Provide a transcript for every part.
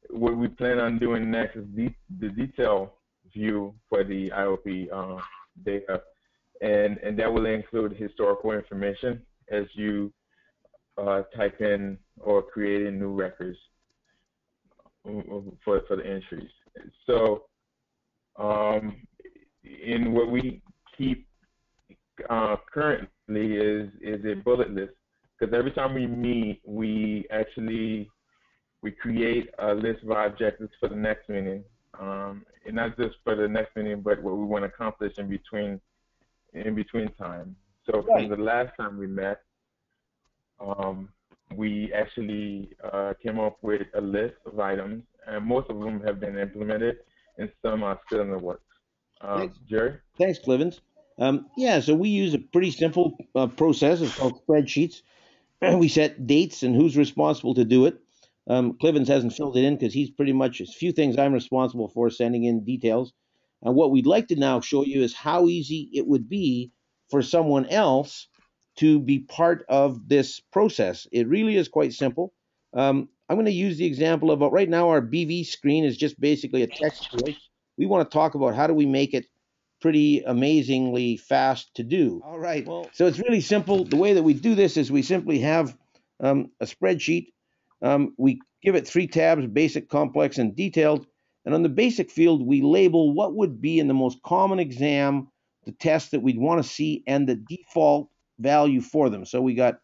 what we plan on doing next is the detail view for the IOP data, and that will include historical information as you type in or creating new records for the entries. So, um, in what we keep currently is a bullet list, because every time we meet, we create a list of objectives for the next meeting, and not just for the next meeting, but what we want to accomplish in between time. So from Right. the last time we met, um, we actually came up with a list of items, and most of them have been implemented, and some are still in the works. Thanks. Jerry? Thanks, Clivens. Yeah, so we use a pretty simple process. It's called spreadsheets. We set dates and who's responsible to do it. Clivens hasn't filled it in because he's pretty much a few things I'm responsible for, sending in details. And what we'd like to now show you is how easy it would be for someone else to be part of this process. It really is quite simple. I'm going to use the example of right now our BV screen is just basically a text field. We want to talk about how do we make it pretty amazingly fast to do. All right. Well, so it's really simple. The way that we do this is we simply have a spreadsheet. We give it three tabs: basic, complex, and detailed. And on the basic field, we label what would be in the most common exam, the test that we'd want to see, and the default value for them. So we got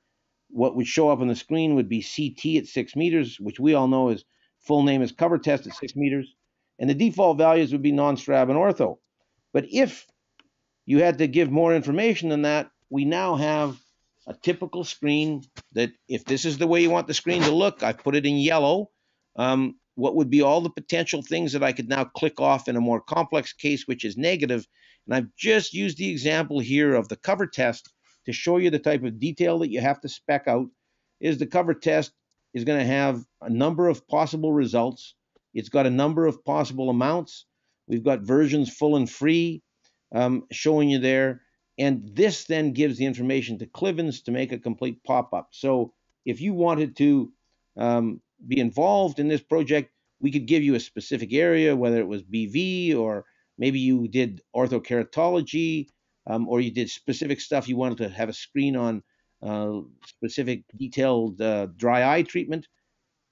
what would show up on the screen would be CT at 6 meters, which we all know is full name is cover test at 6 meters. And the default values would be non-strab and ortho. But if you had to give more information than that, we now have a typical screen that if this is the way you want the screen to look, I've put it in yellow. What would be all the potential things that I could now click off in a more complex case, which is negative. And I've just used the example here of the cover test to show you the type of detail that you have to spec out. Is the cover test is going to have a number of possible results. It's got a number of possible amounts. We've got versions full and free showing you there. And this then gives the information to Clivens to make a complete pop-up. So if you wanted to be involved in this project, we could give you a specific area, whether it was BV or maybe you did orthokeratology or you did specific stuff you wanted to have a screen on specific detailed dry eye treatment.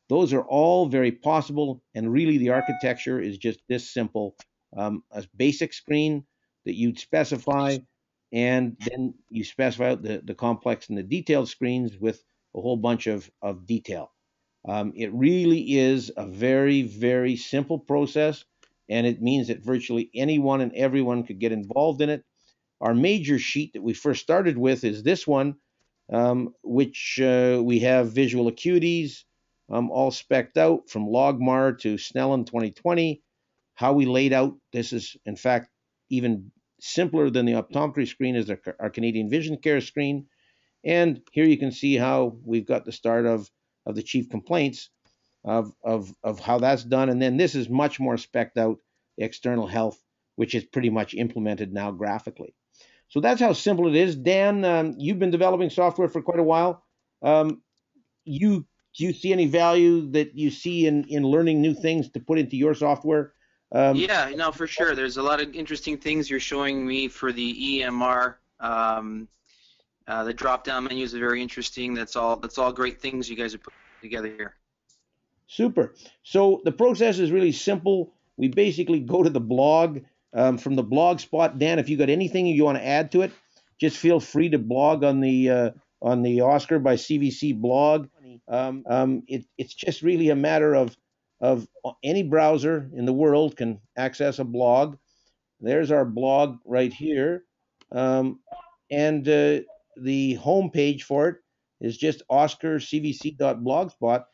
Those are all very possible, and really the architecture is just this simple. A basic screen that you'd specify, and then you specify out the complex and the detailed screens with a whole bunch of detail. It really is a very, very simple process, and it means that virtually anyone and everyone could get involved in it. Our major sheet that we first started with is this one, which we have visual acuities, all specced out from Logmar to Snellen 2020. How we laid out this is, in fact, even simpler than the optometry screen is our Canadian Vision Care screen. And here you can see how we've got the start of the chief complaints of how that's done. And then this is much more specced out, the external health, which is pretty much implemented now graphically. So that's how simple it is. Dan, you've been developing software for quite a while. Um, you do you see any value that you see in learning new things to put into your software? Yeah, no, for sure. There's a lot of interesting things you're showing me for the EMR. The drop-down menus are very interesting. That's all great things you guys are putting together here. Super. So the process is really simple. We basically go to the blog. From the blog spot, Dan, if you got anything you want to add to it, just feel free to blog on the Oscar by CVC blog. It's just really a matter of any browser in the world can access a blog. There's our blog right here, and the home page for it is just oscarcvc.blogspot,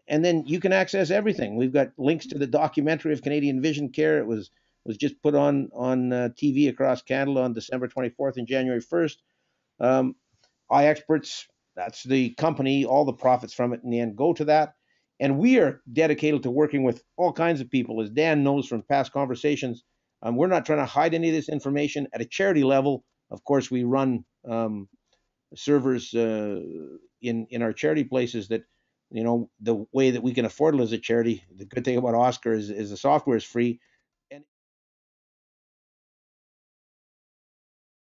and then you can access everything. We've got links to the documentary of Canadian Vision Care. It was just put on TV across Canada on December 24th and January 1st. Eye Experts, that's the company. All the profits from it in the end go to that. And we are dedicated to working with all kinds of people, as Dan knows from past conversations. We're not trying to hide any of this information at a charity level. Of course, we run servers in our charity places that the way that we can afford it as a charity. The good thing about Oscar is the software is free.